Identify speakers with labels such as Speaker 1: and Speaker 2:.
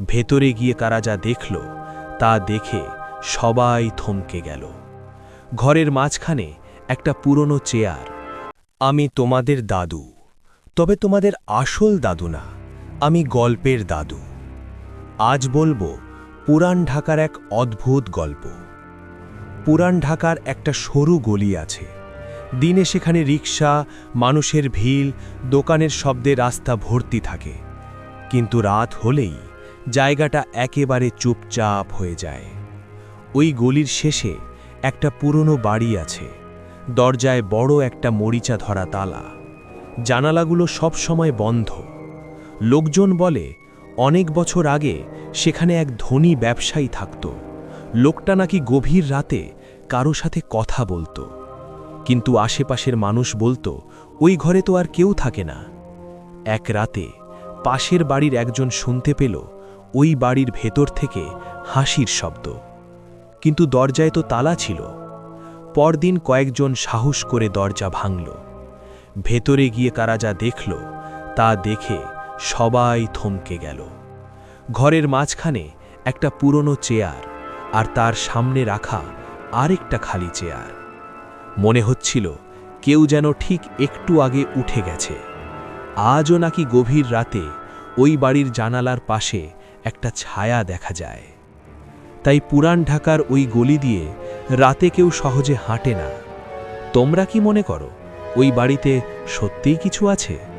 Speaker 1: ভেতরে গিয়ে কারা যা দেখল তা দেখে সবাই থমকে গেল। ঘরের মাঝখানে একটা পুরনো চেয়ার। আমি তোমাদের দাদু, তবে তোমাদের আসল দাদু না, আমি গল্পের দাদু। আজ বলবো পুরান ঢাকার এক অদ্ভুত গল্প। পুরান ঢাকার একটা সরু গলি আছে। দিনে সেখানে রিকশা, মানুষের ভিড়, দোকানের শব্দে রাস্তা ভর্তি থাকে। কিন্তু রাত হলেই জায়গাটা একেবারে চুপচাপ হয়ে যায়। ওই গলির শেষে একটা পুরনো বাড়ি আছে। দরজায় বড় একটা মরিচা ধরা তালা। জানালাগুলো সব সময় বন্ধ। লোকজন বলে অনেক বছর আগে সেখানে এক ধনী ব্যবসায়ী থাকত। লোকটা নাকি গভীর রাতে কারো সাথে কথা বলতো, কিন্তু আশেপাশের মানুষ বলতো ওই ঘরে তো আর কেউ থাকে না। এক রাতে পাশের বাড়ির একজন শুনতে পেল ওই বাড়ির ভেতর থেকে হাসির শব্দ, কিন্তু দরজায় তো তালা ছিল। পরদিন কয়েকজন সাহস করে দরজা ভাঙল। ভেতরে গিয়ে কারা যা দেখল তা দেখে সবাই থমকে গেল। ঘরের মাঝখানে একটা পুরনো চেয়ার, আর তার সামনে রাখা আরেকটা খালি চেয়ার। মনে হচ্ছিল কেউ যেন ঠিক একটু আগে উঠে গেছে। আজও নাকি গভীর রাতে ওই বাড়ির জানালার পাশে একটা ছায়া দেখা যায়। তাই পুরান ঢাকার ওই গলি দিয়ে রাতে কেউ সহজে হাঁটে না। তোমরা কি মনে করো ওই বাড়িতে সত্যিই কিছু আছে?